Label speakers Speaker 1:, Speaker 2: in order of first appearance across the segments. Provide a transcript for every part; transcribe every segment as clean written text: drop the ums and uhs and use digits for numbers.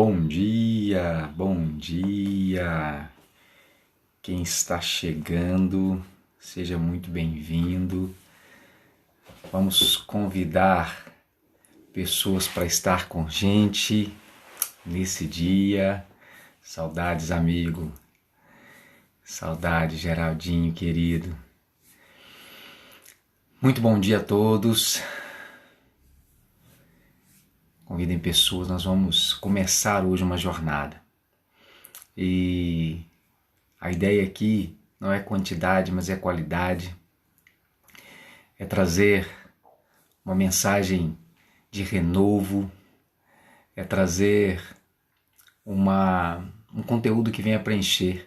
Speaker 1: Bom dia, bom dia. Quem está chegando, seja muito bem-vindo. Vamos convidar pessoas para estar com a gente nesse dia. Saudades, amigo. Saudades, Geraldinho, querido. Muito bom dia a todos. Convidem pessoas, nós vamos começar hoje uma jornada. E a ideia aqui não é quantidade, mas é qualidade. É trazer uma mensagem de renovo, é trazer um conteúdo que venha preencher,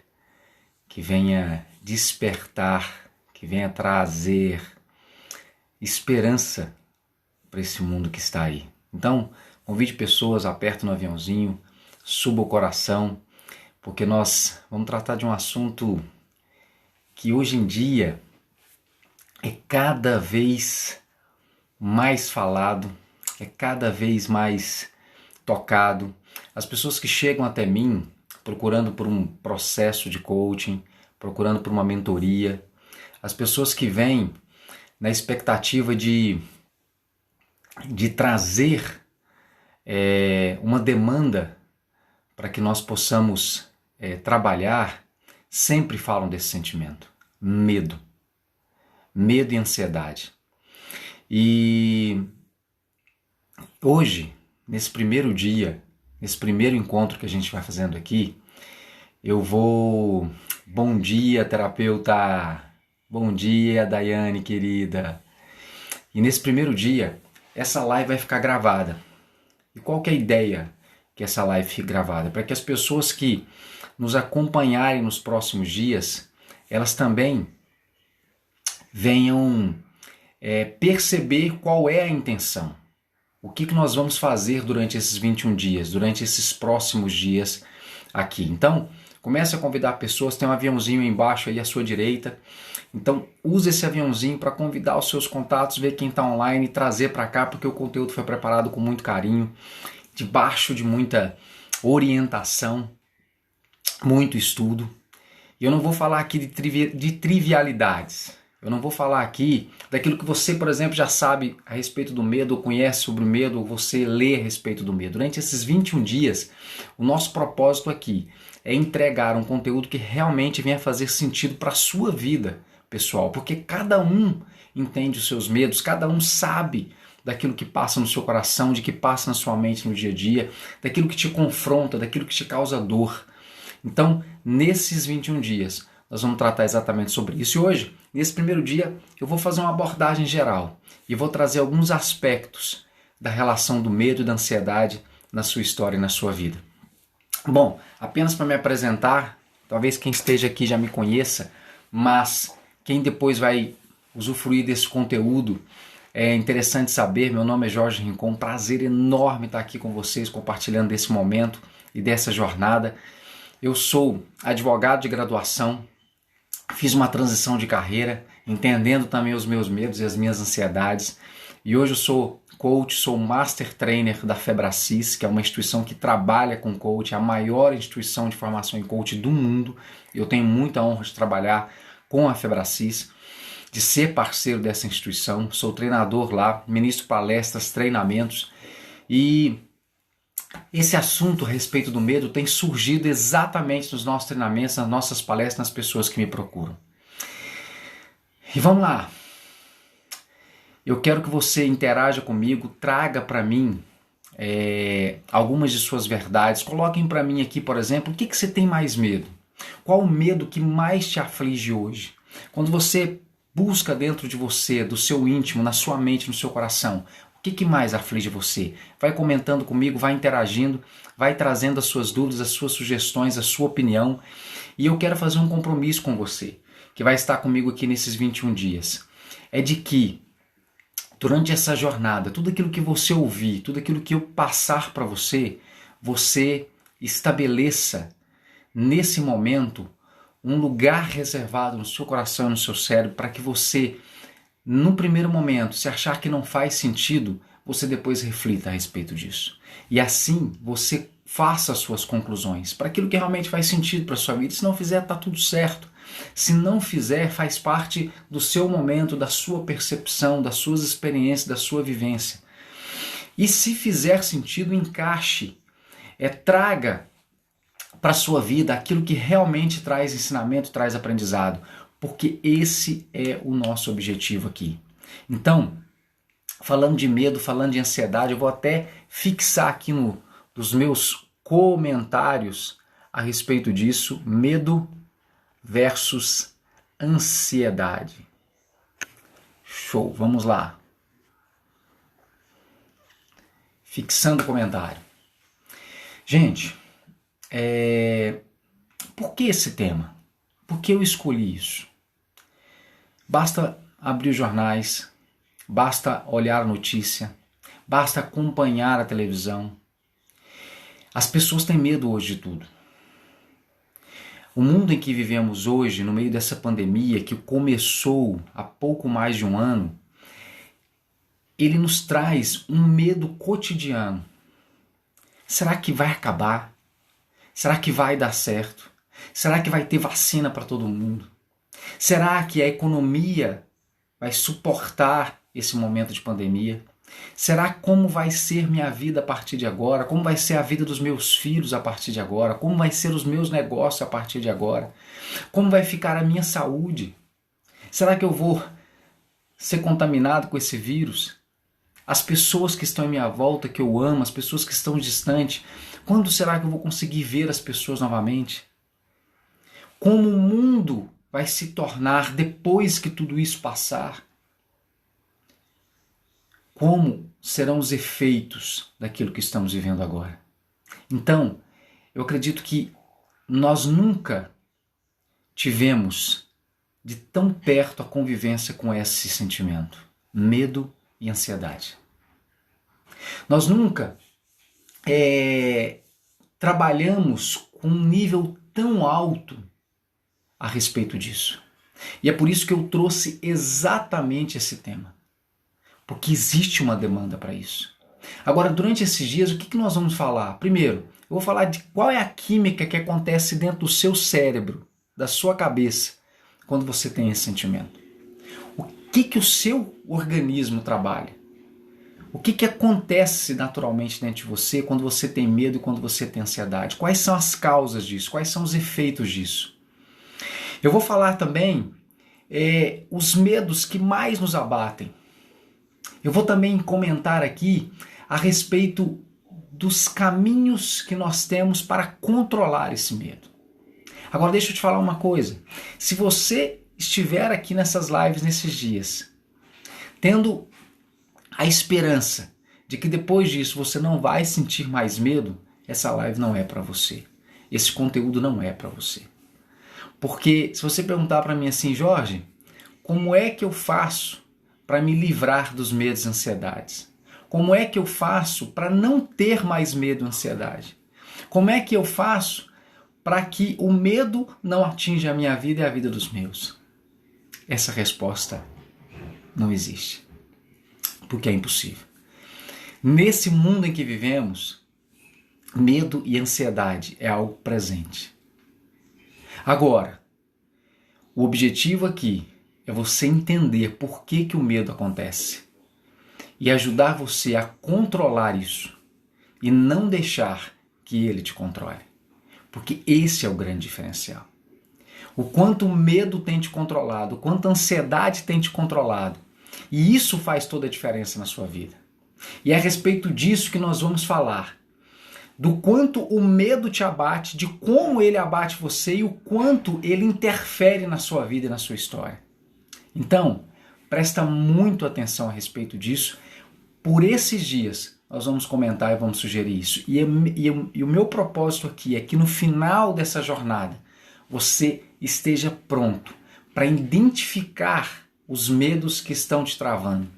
Speaker 1: que venha despertar, que venha trazer esperança para esse mundo que está aí. Então, convide pessoas, aperte no aviãozinho, suba o coração, porque nós vamos tratar de um assunto que hoje em dia é cada vez mais falado, é cada vez mais tocado. As pessoas que chegam até mim procurando por um processo de coaching, procurando por uma mentoria, as pessoas que vêm na expectativa de trazer uma demanda para que nós possamos trabalhar, sempre falam desse sentimento, medo e ansiedade. E hoje, nesse primeiro dia, nesse primeiro encontro que a gente vai fazendo aqui, eu vou... Bom dia, terapeuta! Bom dia, Daiane, querida! E nesse primeiro dia, essa live vai ficar gravada. E qual que é a ideia que essa live fique gravada? Para que as pessoas que nos acompanharem nos próximos dias, elas também venham perceber qual é a intenção. O que nós vamos fazer durante esses 21 dias, durante esses próximos dias aqui. Então, comece a convidar pessoas, tem um aviãozinho aí embaixo aí à sua direita. Então, use esse aviãozinho para convidar os seus contatos, ver quem está online e trazer para cá, porque o conteúdo foi preparado com muito carinho, debaixo de muita orientação, muito estudo. E eu não vou falar aqui de trivialidades. Eu não vou falar aqui daquilo que você, por exemplo, já sabe a respeito do medo, ou conhece sobre o medo, ou você lê a respeito do medo. Durante esses 21 dias, o nosso propósito aqui é entregar um conteúdo que realmente venha fazer sentido para a sua vida, pessoal, porque cada um entende os seus medos, cada um sabe daquilo que passa no seu coração, de que passa na sua mente no dia a dia, daquilo que te confronta, daquilo que te causa dor. Então, nesses 21 dias, nós vamos tratar exatamente sobre isso. E hoje, nesse primeiro dia, eu vou fazer uma abordagem geral e vou trazer alguns aspectos da relação do medo e da ansiedade na sua história e na sua vida. Bom, apenas para me apresentar, talvez quem esteja aqui já me conheça, mas quem depois vai usufruir desse conteúdo, é interessante saber. Meu nome é Jorge Rincon, prazer enorme estar aqui com vocês, compartilhando desse momento e dessa jornada. Eu sou advogado de graduação, fiz uma transição de carreira, entendendo também os meus medos e as minhas ansiedades, e hoje eu sou coach, sou Master Trainer da Febracis, que é uma instituição que trabalha com coach, a maior instituição de formação em coach do mundo. Eu tenho muita honra de trabalhar com a Febracis, de ser parceiro dessa instituição. Sou treinador lá, ministro palestras, treinamentos, e esse assunto a respeito do medo tem surgido exatamente nos nossos treinamentos, nas nossas palestras, nas pessoas que me procuram. E vamos lá. Eu quero que você interaja comigo, traga para mim algumas de suas verdades. Coloquem para mim aqui, por exemplo, o que você tem mais medo? Qual o medo que mais te aflige hoje? Quando você busca dentro de você, do seu íntimo, na sua mente, no seu coração, o que mais aflige você? Vai comentando comigo, vai interagindo, vai trazendo as suas dúvidas, as suas sugestões, a sua opinião. E eu quero fazer um compromisso com você, que vai estar comigo aqui nesses 21 dias. É de que, durante essa jornada, tudo aquilo que você ouvir, tudo aquilo que eu passar para você, você estabeleça nesse momento um lugar reservado no seu coração, no seu cérebro, para que você, no primeiro momento, se achar que não faz sentido, você depois reflita a respeito disso. E assim você faça as suas conclusões para aquilo que realmente faz sentido para a sua vida. Se não fizer, está tudo certo. Se não fizer, faz parte do seu momento, da sua percepção, das suas experiências, da sua vivência. E se fizer sentido, encaixe, traga para a sua vida aquilo que realmente traz ensinamento, traz aprendizado, porque esse é o nosso objetivo aqui. Então, falando de medo, falando de ansiedade, eu vou até fixar aqui nos meus comentários a respeito disso, medo versus ansiedade. Show, vamos lá. Fixando o comentário. Gente, por que esse tema? Por que eu escolhi isso? Basta abrir os jornais, basta olhar a notícia, basta acompanhar a televisão. As pessoas têm medo hoje de tudo. O mundo em que vivemos hoje, no meio dessa pandemia que começou há pouco mais de um ano, ele nos traz um medo cotidiano. Será que vai acabar? Será que vai dar certo? Será que vai ter vacina para todo mundo? Será que a economia vai suportar esse momento de pandemia? Será como vai ser minha vida a partir de agora? Como vai ser a vida dos meus filhos a partir de agora? Como vai ser os meus negócios a partir de agora? Como vai ficar a minha saúde? Será que eu vou ser contaminado com esse vírus? As pessoas que estão em minha volta, que eu amo, as pessoas que estão distantes, quando será que eu vou conseguir ver as pessoas novamente? Como o mundo vai se tornar depois que tudo isso passar? Como serão os efeitos daquilo que estamos vivendo agora? Então, eu acredito que nós nunca tivemos de tão perto a convivência com esse sentimento, medo e ansiedade. Nós nunca trabalhamos com um nível tão alto a respeito disso. E é por isso que eu trouxe exatamente esse tema. Porque existe uma demanda para isso. Agora, durante esses dias, o que nós vamos falar? Primeiro, eu vou falar de qual é a química que acontece dentro do seu cérebro, da sua cabeça, quando você tem esse sentimento. O que o seu organismo trabalha? O que acontece naturalmente dentro de você quando você tem medo e quando você tem ansiedade? Quais são as causas disso? Quais são os efeitos disso? Eu vou falar também os medos que mais nos abatem. Eu vou também comentar aqui a respeito dos caminhos que nós temos para controlar esse medo. Agora deixa eu te falar uma coisa. Se você estiver aqui nessas lives nesses dias, tendo a esperança de que depois disso você não vai sentir mais medo, essa live não é para você. Esse conteúdo não é para você. Porque se você perguntar para mim assim, Jorge, como é que eu faço para me livrar dos medos e ansiedades? Como é que eu faço para não ter mais medo e ansiedade? Como é que eu faço para que o medo não atinja a minha vida e a vida dos meus? Essa resposta não existe, porque é impossível. Nesse mundo em que vivemos, medo e ansiedade é algo presente. Agora, o objetivo aqui é você entender por que o medo acontece e ajudar você a controlar isso e não deixar que ele te controle. Porque esse é o grande diferencial. O quanto o medo tem te controlado, o quanto a ansiedade tem te controlado. E isso faz toda a diferença na sua vida. E é a respeito disso que nós vamos falar. Do quanto o medo te abate, de como ele abate você e o quanto ele interfere na sua vida e na sua história. Então, presta muito atenção a respeito disso. Por esses dias, nós vamos comentar e vamos sugerir isso. E o meu propósito aqui é que no final dessa jornada, você esteja pronto para identificar os medos que estão te travando,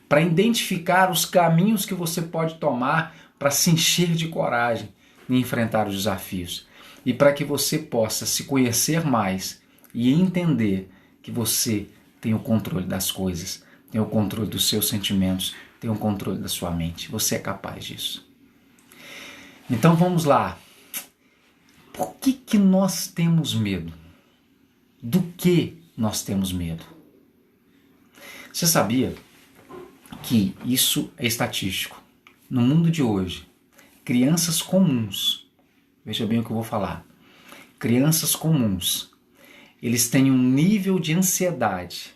Speaker 1: para identificar os caminhos que você pode tomar para se encher de coragem em enfrentar os desafios. E para que você possa se conhecer mais e entender que você tem o controle das coisas, tem o controle dos seus sentimentos, tem o controle da sua mente. Você é capaz disso. Então vamos lá. Por que nós temos medo? Do que nós temos medo? Você sabia que isso é estatístico? No mundo de hoje, crianças comuns, veja bem o que eu vou falar, crianças comuns, eles têm um nível de ansiedade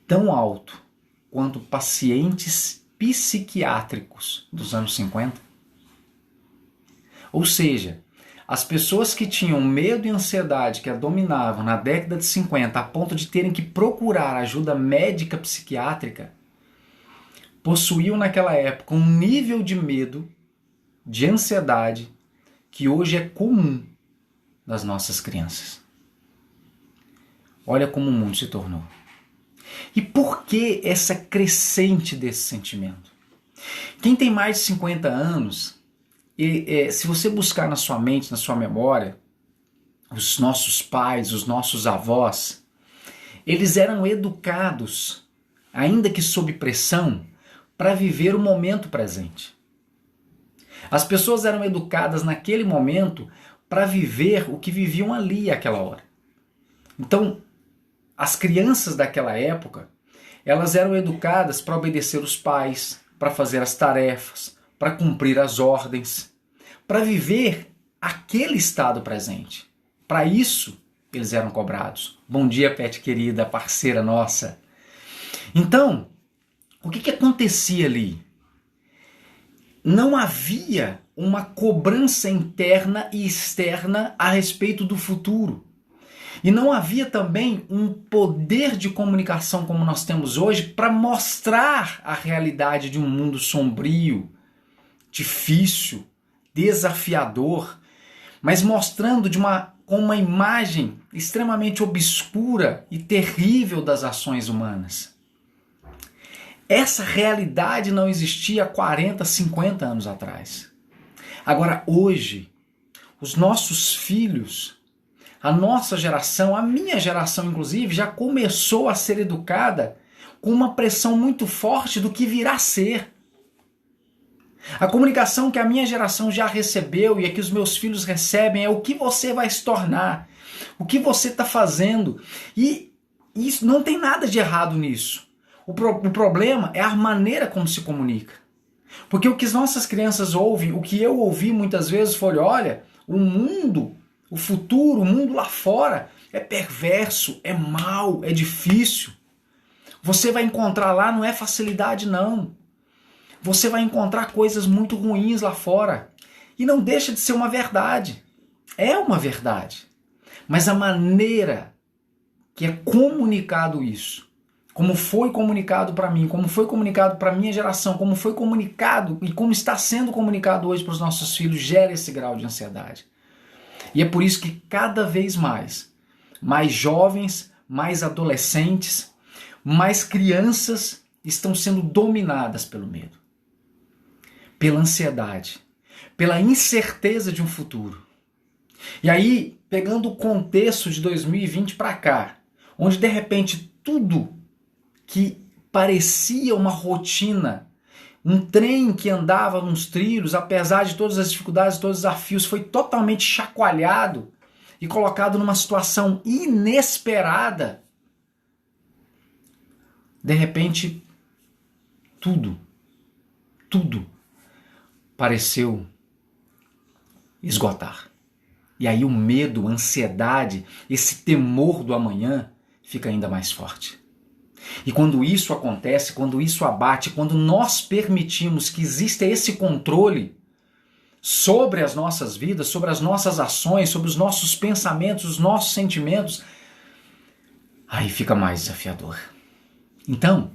Speaker 1: tão alto quanto pacientes psiquiátricos dos anos 50. Ou seja, as pessoas que tinham medo e ansiedade que a dominavam na década de 50 a ponto de terem que procurar ajuda médica psiquiátrica, possuíam naquela época um nível de medo, de ansiedade, que hoje é comum das nossas crianças. Olha como o mundo se tornou. E por que essa crescente desse sentimento? Quem tem mais de 50 anos, se você buscar na sua mente, na sua memória, os nossos pais, os nossos avós, eles eram educados, ainda que sob pressão, para viver o momento presente. As pessoas eram educadas naquele momento para viver o que viviam ali àquela hora. Então, as crianças daquela época, elas eram educadas para obedecer os pais, para fazer as tarefas, para cumprir as ordens, para viver aquele estado presente. Para isso, eles eram cobrados. Bom dia, Pet querida, parceira nossa. Então, o que acontecia ali? Não havia uma cobrança interna e externa a respeito do futuro. E não havia também um poder de comunicação como nós temos hoje para mostrar a realidade de um mundo sombrio, difícil, desafiador, mas mostrando com uma imagem extremamente obscura e terrível das ações humanas. Essa realidade não existia há 40, 50 anos atrás. Agora, hoje, os nossos filhos, a nossa geração, a minha geração inclusive, já começou a ser educada com uma pressão muito forte do que virá a ser. A comunicação que a minha geração já recebeu e a que os meus filhos recebem é o que você vai se tornar, o que você está fazendo. E isso não tem nada de errado nisso. O problema é a maneira como se comunica. Porque o que as nossas crianças ouvem, o que eu ouvi muitas vezes foi, olha, o mundo, o futuro, o mundo lá fora é perverso, é mau, é difícil. Você vai encontrar lá, não é facilidade não. Você vai encontrar coisas muito ruins lá fora. E não deixa de ser uma verdade. É uma verdade. Mas a maneira que é comunicado isso, como foi comunicado para mim, como foi comunicado para a minha geração, como foi comunicado e como está sendo comunicado hoje para os nossos filhos, gera esse grau de ansiedade. E é por isso que cada vez mais jovens, mais adolescentes, mais crianças estão sendo dominadas pelo medo, pela ansiedade, pela incerteza de um futuro. E aí, pegando o contexto de 2020 para cá, onde de repente tudo que parecia uma rotina, um trem que andava nos trilhos, apesar de todas as dificuldades, todos os desafios, foi totalmente chacoalhado e colocado numa situação inesperada. De repente, tudo pareceu esgotar. E aí o medo, a ansiedade, esse temor do amanhã fica ainda mais forte. E quando isso acontece, quando isso abate, quando nós permitimos que exista esse controle sobre as nossas vidas, sobre as nossas ações, sobre os nossos pensamentos, os nossos sentimentos, aí fica mais desafiador. Então,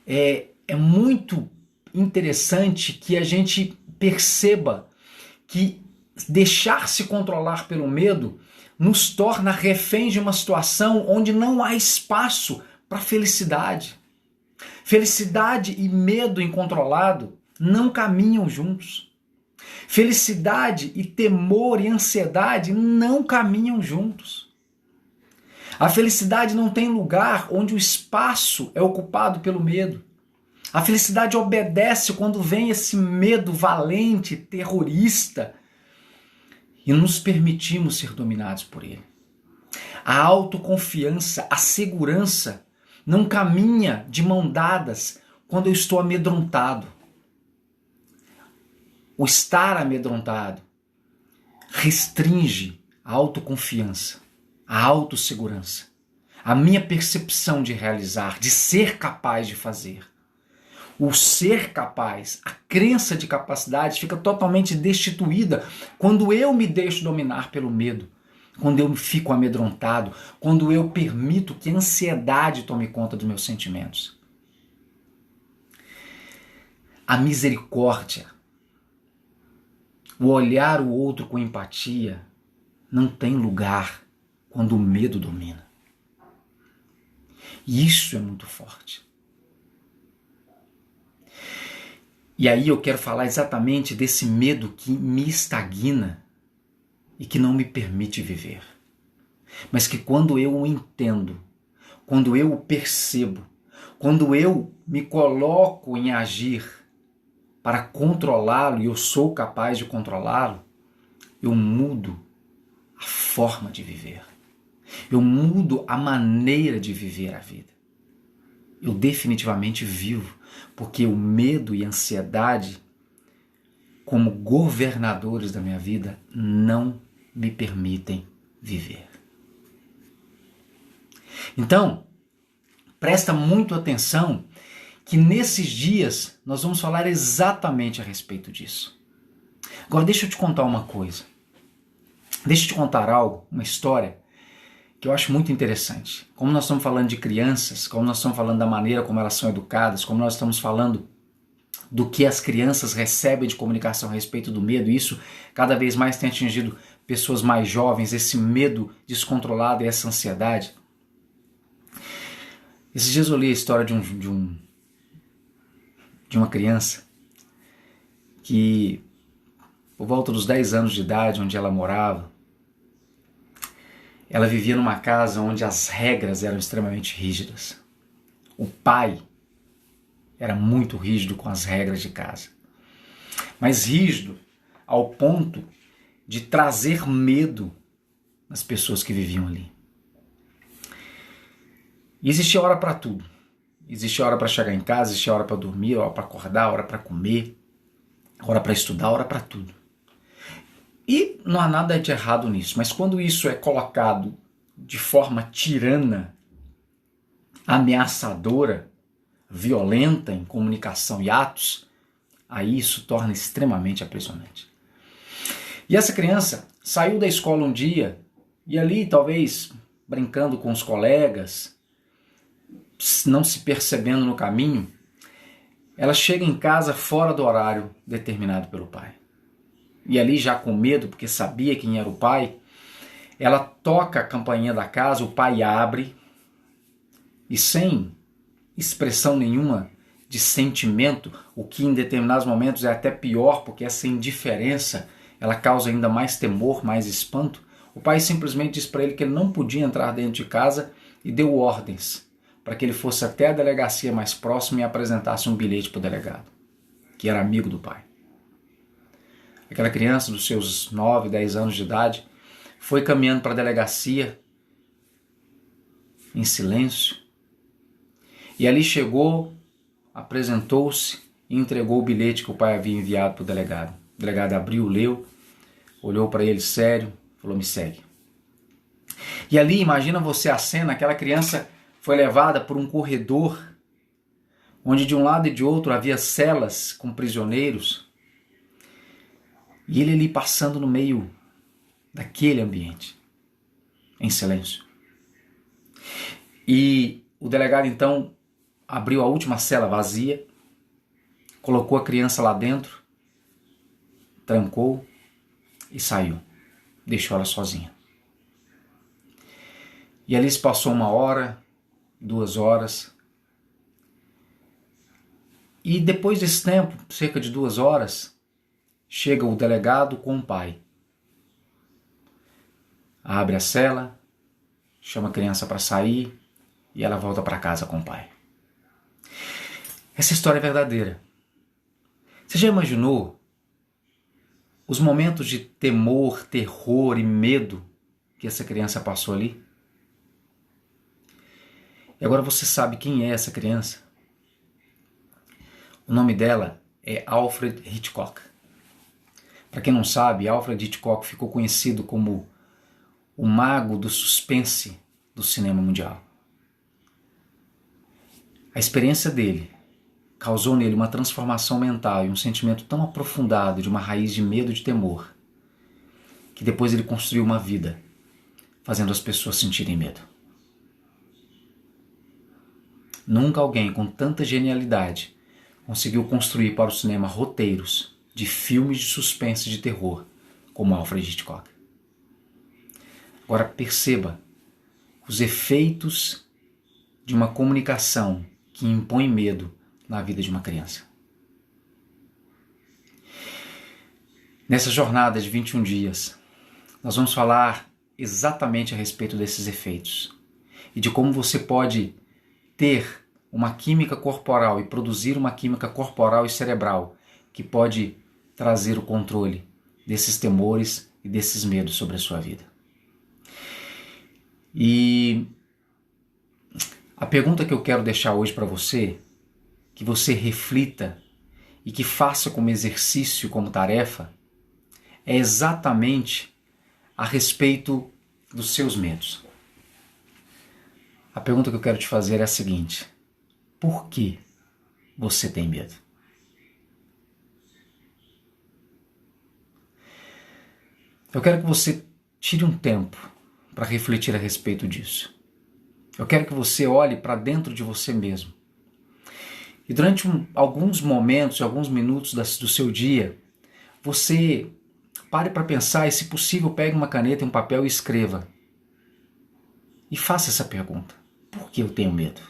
Speaker 1: é muito interessante que a gente perceba que deixar-se controlar pelo medo nos torna reféns de uma situação onde não há espaço para felicidade. Felicidade e medo incontrolado não caminham juntos. Felicidade e temor e ansiedade não caminham juntos. A felicidade não tem lugar onde o espaço é ocupado pelo medo. A felicidade obedece quando vem esse medo valente, terrorista, e nos permitimos ser dominados por ele. A autoconfiança, a segurança não caminha de mão dadas quando eu estou amedrontado. O estar amedrontado restringe a autoconfiança, a autossegurança, a minha percepção de realizar, de ser capaz de fazer. O ser capaz, a crença de capacidade fica totalmente destituída quando eu me deixo dominar pelo medo, quando eu fico amedrontado, quando eu permito que a ansiedade tome conta dos meus sentimentos. A misericórdia, o olhar o outro com empatia, não tem lugar quando o medo domina. E isso é muito forte. E aí eu quero falar exatamente desse medo que me estagna e que não me permite viver. Mas que quando eu o entendo, quando eu o percebo, quando eu me coloco em agir para controlá-lo, e eu sou capaz de controlá-lo, eu mudo a forma de viver. Eu mudo a maneira de viver a vida. Eu definitivamente vivo, porque o medo e a ansiedade, como governadores da minha vida, não me permitem viver. Então, presta muito atenção que nesses dias nós vamos falar exatamente a respeito disso. Agora deixa eu te contar uma coisa. Deixa eu te contar algo, uma história que eu acho muito interessante. Como nós estamos falando de crianças, como nós estamos falando da maneira como elas são educadas, como nós estamos falando do que as crianças recebem de comunicação a respeito do medo, isso cada vez mais tem atingido pessoas mais jovens, esse medo descontrolado e essa ansiedade. Esses dias eu li a história de uma criança que, por volta dos 10 anos de idade, onde ela morava, ela vivia numa casa onde as regras eram extremamente rígidas. O pai era muito rígido com as regras de casa. Mas rígido ao ponto de trazer medo nas pessoas que viviam ali. E existia hora para tudo. Existia hora para chegar em casa, existia hora para dormir, hora para acordar, hora para comer, hora para estudar, hora para tudo. E não há nada de errado nisso, mas quando isso é colocado de forma tirana, ameaçadora, violenta em comunicação e atos, aí isso torna extremamente aprisionante. E essa criança saiu da escola um dia e ali, talvez brincando com os colegas, não se percebendo no caminho, ela chega em casa fora do horário determinado pelo pai. E ali já com medo, porque sabia quem era o pai, ela toca a campainha da casa, o pai abre e sem expressão nenhuma de sentimento, o que em determinados momentos é até pior, porque essa indiferença ela causa ainda mais temor, mais espanto. O pai simplesmente disse para ele que ele não podia entrar dentro de casa e deu ordens para que ele fosse até a delegacia mais próxima e apresentasse um bilhete para o delegado, que era amigo do pai. Aquela criança dos seus 9, 10 anos de idade foi caminhando para a delegacia em silêncio e ali chegou, apresentou-se e entregou o bilhete que o pai havia enviado para o delegado. O delegado abriu, leu, olhou para ele sério, falou: me segue. E ali, imagina você a cena, aquela criança foi levada por um corredor onde de um lado e de outro havia celas com prisioneiros. E ele ali passando no meio daquele ambiente, em silêncio. E o delegado então abriu a última cela vazia, colocou a criança lá dentro, trancou e saiu. Deixou ela sozinha. E ali se passou 1 hora, 2 horas. E depois desse tempo, cerca de 2 horas, chega o delegado com o pai. Abre a cela, chama a criança para sair e ela volta para casa com o pai. Essa história é verdadeira. Você já imaginou os momentos de temor, terror e medo que essa criança passou ali? E agora você sabe quem é essa criança? O nome dela é Alfred Hitchcock. Para quem não sabe, Alfred Hitchcock ficou conhecido como o mago do suspense do cinema mundial. A experiência dele causou nele uma transformação mental e um sentimento tão aprofundado de uma raiz de medo e de temor, que depois ele construiu uma vida fazendo as pessoas sentirem medo. Nunca alguém com tanta genialidade conseguiu construir para o cinema roteiros de filmes de suspense e de terror como Alfred Hitchcock. Agora perceba os efeitos de uma comunicação que impõe medo na vida de uma criança. Nessa jornada de 21 dias, nós vamos falar exatamente a respeito desses efeitos e de como você pode ter uma química corporal e produzir uma química corporal e cerebral que pode trazer o controle desses temores e desses medos sobre a sua vida. E a pergunta que eu quero deixar hoje para você, que você reflita e que faça como exercício, como tarefa, é exatamente a respeito dos seus medos. A pergunta que eu quero te fazer é a seguinte: por que você tem medo? Eu quero que você tire um tempo para refletir a respeito disso. Eu quero que você olhe para dentro de você mesmo. E durante alguns momentos, alguns minutos do seu dia, você pare para pensar e, se possível, pegue uma caneta e um papel e escreva. E faça essa pergunta: por que eu tenho medo?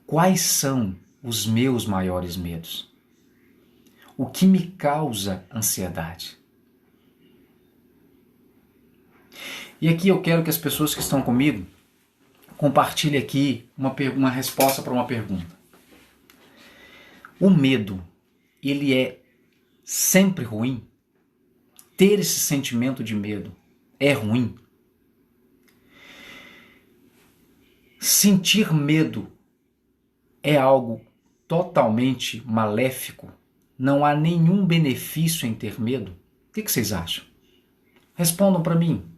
Speaker 1: Quais são os meus maiores medos? O que me causa ansiedade? E aqui eu quero que as pessoas que estão comigo compartilhem aqui uma resposta para uma pergunta. O medo, ele é sempre ruim? Ter esse sentimento de medo é ruim? Sentir medo é algo totalmente maléfico? Não há nenhum benefício em ter medo? O que vocês acham? Respondam para mim.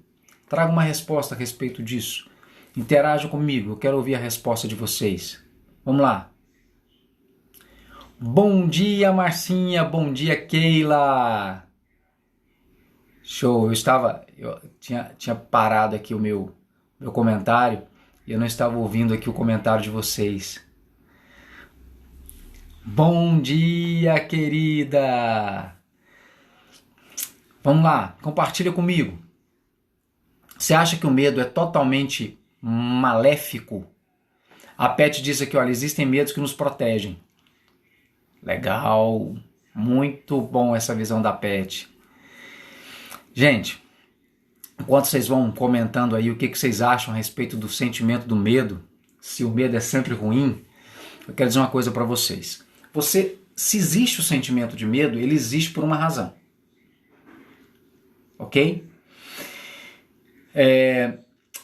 Speaker 1: Traga uma resposta a respeito disso. Interajam comigo, eu quero ouvir a resposta de vocês. Vamos lá. Bom dia, Marcinha. Bom dia, Keila. Show. Eu tinha parado aqui o meu comentário e eu não estava ouvindo aqui o comentário de vocês. Bom dia, querida. Vamos lá, compartilha comigo. Você acha que o medo é totalmente maléfico? A Pet diz aqui, olha, existem medos que nos protegem. Legal, muito bom essa visão da Pet. Gente, enquanto vocês vão comentando aí o que vocês acham a respeito do sentimento do medo, se o medo é sempre ruim, eu quero dizer uma coisa para vocês. Se existe o sentimento de medo, ele existe por uma razão. Ok?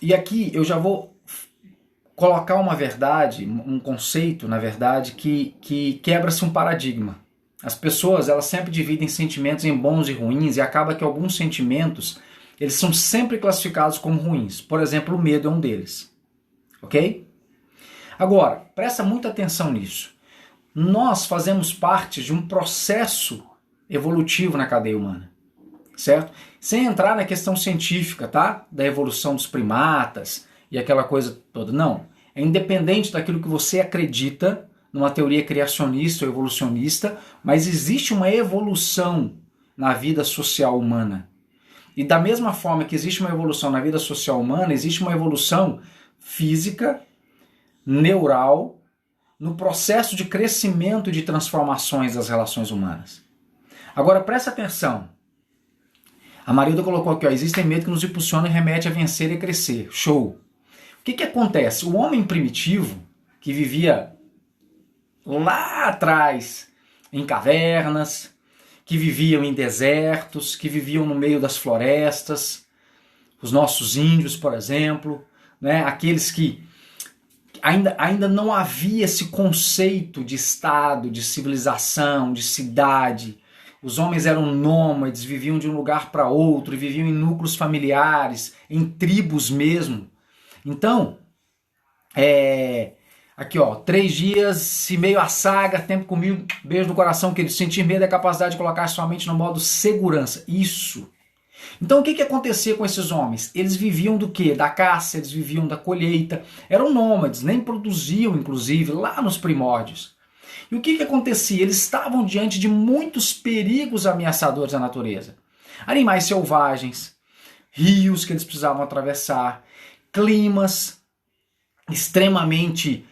Speaker 1: E aqui eu já vou colocar uma verdade, um conceito, na verdade, que quebra-se um paradigma. As pessoas, elas sempre dividem sentimentos em bons e ruins e acaba que alguns sentimentos, eles são sempre classificados como ruins. Por exemplo, o medo é um deles. Ok? Agora, presta muita atenção nisso. Nós fazemos parte de um processo evolutivo na cadeia humana. Certo? Sem entrar na questão científica, tá? Da evolução dos primatas e aquela coisa toda. Não. É independente daquilo que você acredita numa teoria criacionista ou evolucionista, mas existe uma evolução na vida social humana. E da mesma forma que existe uma evolução na vida social humana, existe uma evolução física, neural, no processo de crescimento e de transformações das relações humanas. Agora presta atenção. A Marilda colocou aqui, ó, existem medos que nos impulsionam e remetem a vencer e crescer. Show! O que acontece? O homem primitivo, que vivia lá atrás, em cavernas, que viviam em desertos, que viviam no meio das florestas, os nossos índios, por exemplo, né? Aqueles que ainda não havia esse conceito de estado, de civilização, de cidade. Os homens eram nômades, viviam de um lugar para outro, viviam em núcleos familiares, em tribos mesmo. Então, aqui ó, 3 dias e meio a saga, tempo comigo, beijo no coração, querido. Sentir medo é a capacidade de colocar sua mente no modo segurança. Isso. Então o que acontecia com esses homens? Eles viviam do quê? Da caça, eles viviam da colheita, eram nômades, nem produziam, inclusive, lá nos primórdios. E o que acontecia? Eles estavam diante de muitos perigos ameaçadores à natureza. Animais selvagens, rios que eles precisavam atravessar, climas extremamente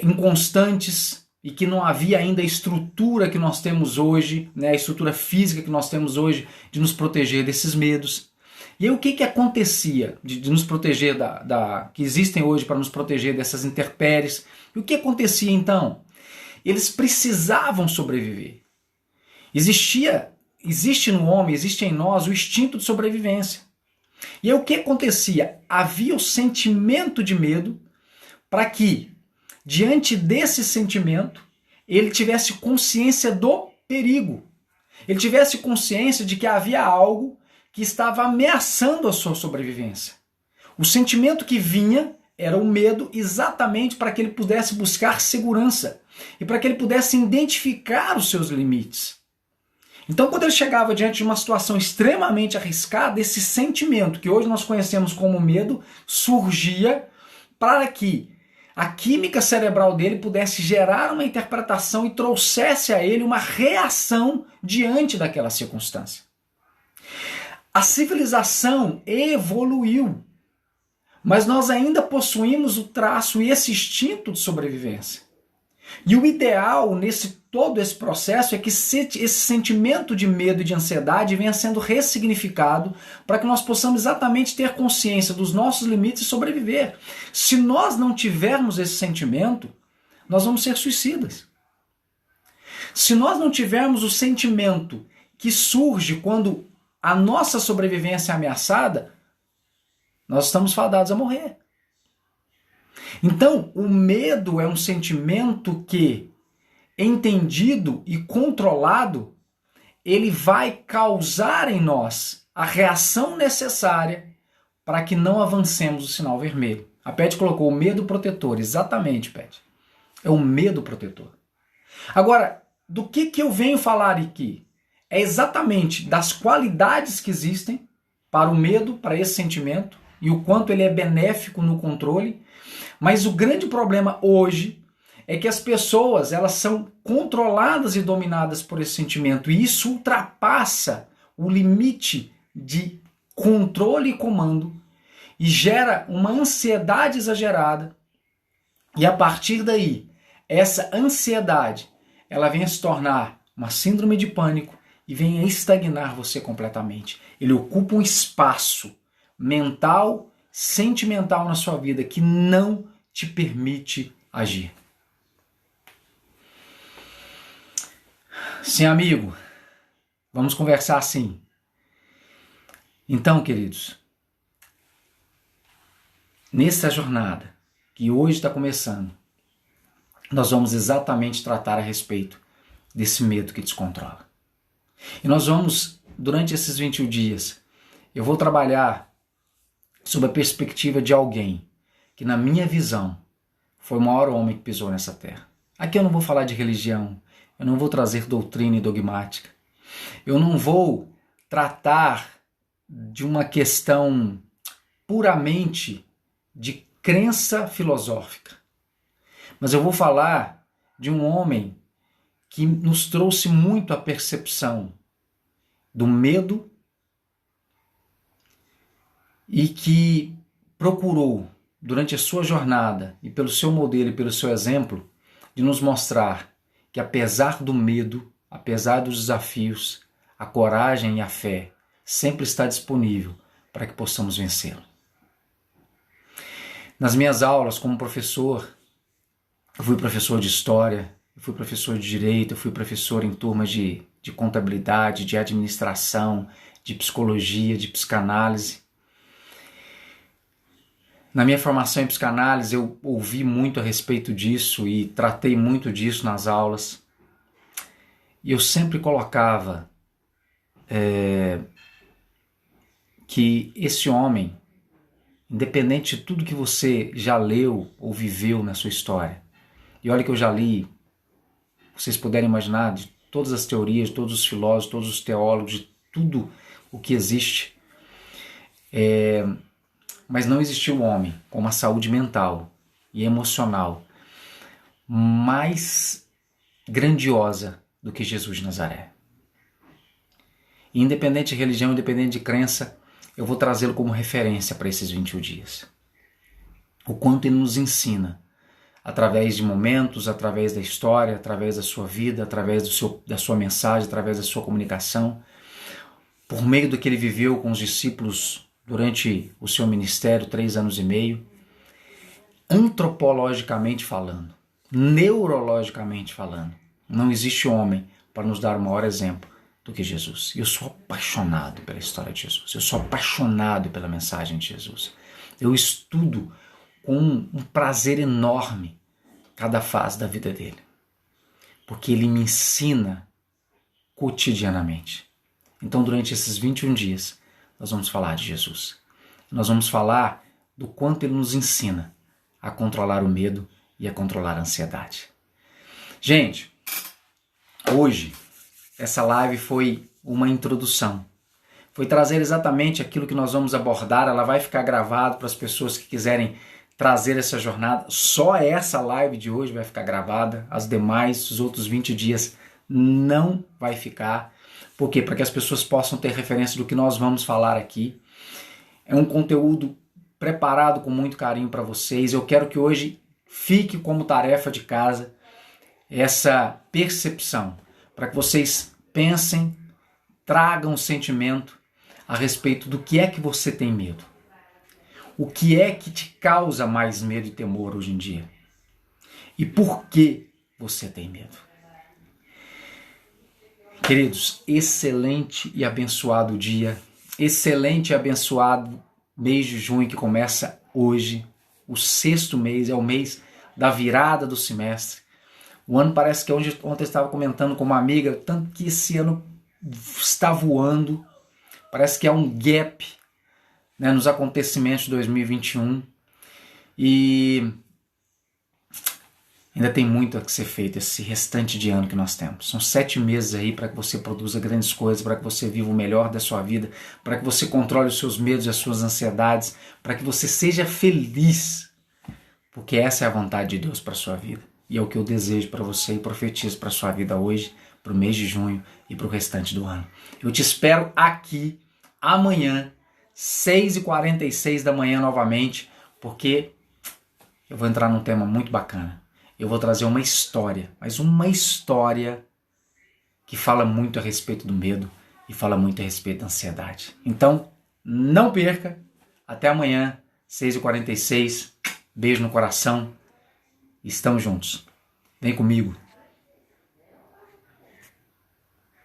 Speaker 1: inconstantes e que não havia ainda a estrutura que nós temos hoje, né, a estrutura física que nós temos hoje de nos proteger desses medos. E aí o que acontecia de nos proteger que existem hoje para nos proteger dessas intempéries? E o que acontecia então? Eles precisavam sobreviver. Existe no homem, existe em nós o instinto de sobrevivência. E aí o que acontecia? Havia o sentimento de medo para que, diante desse sentimento, ele tivesse consciência do perigo. Ele tivesse consciência de que havia algo que estava ameaçando a sua sobrevivência. O sentimento que vinha era o medo exatamente para que ele pudesse buscar segurança e para que ele pudesse identificar os seus limites. Então, quando ele chegava diante de uma situação extremamente arriscada, esse sentimento que hoje nós conhecemos como medo surgia para que a química cerebral dele pudesse gerar uma interpretação e trouxesse a ele uma reação diante daquela circunstância. A civilização evoluiu, mas nós ainda possuímos o traço e esse instinto de sobrevivência. E o ideal todo esse processo é que esse sentimento de medo e de ansiedade venha sendo ressignificado para que nós possamos exatamente ter consciência dos nossos limites e sobreviver. Se nós não tivermos esse sentimento, nós vamos ser suicidas. Se nós não tivermos o sentimento que surge quando a nossa sobrevivência é ameaçada, nós estamos fadados a morrer. Então, o medo é um sentimento que, entendido e controlado, ele vai causar em nós a reação necessária para que não avancemos o sinal vermelho. A Pet colocou o medo protetor, exatamente, Pet. É o medo protetor. Agora, do que eu venho falar aqui? É exatamente das qualidades que existem para o medo, para esse sentimento, e o quanto ele é benéfico no controle. Mas o grande problema hoje é que as pessoas elas são controladas e dominadas por esse sentimento, e isso ultrapassa o limite de controle e comando e gera uma ansiedade exagerada, e a partir daí essa ansiedade ela vem a se tornar uma síndrome de pânico e vem a estagnar você completamente. Ele ocupa um espaço mental, sentimental na sua vida que não te permite agir. Sim, amigo, vamos conversar assim. Então, queridos, nessa jornada que hoje está começando, nós vamos exatamente tratar a respeito desse medo que descontrola. E nós vamos, durante esses 21 dias, eu vou trabalhar sob a perspectiva de alguém que, na minha visão, foi o maior homem que pisou nessa terra. Aqui eu não vou falar de religião, eu não vou trazer doutrina e dogmática, eu não vou tratar de uma questão puramente de crença filosófica, mas eu vou falar de um homem que nos trouxe muito a percepção do medo e que procurou, durante a sua jornada e pelo seu modelo e pelo seu exemplo, de nos mostrar que apesar do medo, apesar dos desafios, a coragem e a fé sempre está disponível para que possamos vencê-lo. Nas minhas aulas como professor, Eu fui professor de história, eu fui professor de direito, eu fui professor em turmas de contabilidade, de administração, de psicologia, de psicanálise. Na minha formação em psicanálise, eu ouvi muito a respeito disso e tratei muito disso nas aulas. E eu sempre colocava que esse homem, independente de tudo que você já leu ou viveu na sua história, e olha que eu já li, vocês puderem imaginar, de todas as teorias, de todos os filósofos, todos os teólogos, de tudo o que existe, mas não existiu homem com uma saúde mental e emocional mais grandiosa do que Jesus de Nazaré. E independente de religião, independente de crença, eu vou trazê-lo como referência para esses 21 dias. O quanto ele nos ensina, através de momentos, através da história, através da sua vida, através da sua mensagem, através da sua comunicação, por meio do que ele viveu com os discípulos durante o seu ministério, 3 anos e meio, antropologicamente falando, neurologicamente falando, não existe homem para nos dar o maior exemplo do que Jesus. E eu sou apaixonado pela história de Jesus. Eu sou apaixonado pela mensagem de Jesus. Eu estudo com um prazer enorme cada fase da vida dele. Porque ele me ensina cotidianamente. Então, durante esses 21 dias, nós vamos falar de Jesus. Nós vamos falar do quanto ele nos ensina a controlar o medo e a controlar a ansiedade. Gente, hoje essa live foi uma introdução. Foi trazer exatamente aquilo que nós vamos abordar. Ela vai ficar gravada para as pessoas que quiserem trazer essa jornada. Só essa live de hoje vai ficar gravada. As demais, os outros 20 dias, não vai ficar. Por quê? Para que as pessoas possam ter referência do que nós vamos falar aqui. É um conteúdo preparado com muito carinho para vocês. Eu quero que hoje fique como tarefa de casa essa percepção, para que vocês pensem, tragam um sentimento a respeito do que é que você tem medo. O que é que te causa mais medo e temor hoje em dia? E por que você tem medo? Queridos, excelente e abençoado dia, excelente e abençoado mês de junho que começa hoje, o 6º mês, é o mês da virada do semestre. O ano parece que ontem eu estava comentando com uma amiga, tanto que esse ano está voando, parece que há um gap, né, nos acontecimentos de 2021 e ainda tem muito a que ser feito esse restante de ano que nós temos. São 7 meses aí para que você produza grandes coisas, para que você viva o melhor da sua vida, para que você controle os seus medos e as suas ansiedades, para que você seja feliz, porque essa é a vontade de Deus para a sua vida. E é o que eu desejo para você e profetizo para a sua vida hoje, para o mês de junho e para o restante do ano. Eu te espero aqui amanhã, 6h46 da manhã novamente, porque eu vou entrar num tema muito bacana. Eu vou trazer uma história, mas uma história que fala muito a respeito do medo e fala muito a respeito da ansiedade. Então, não perca. Até amanhã, 6h46. Beijo no coração. Estamos juntos. Vem comigo.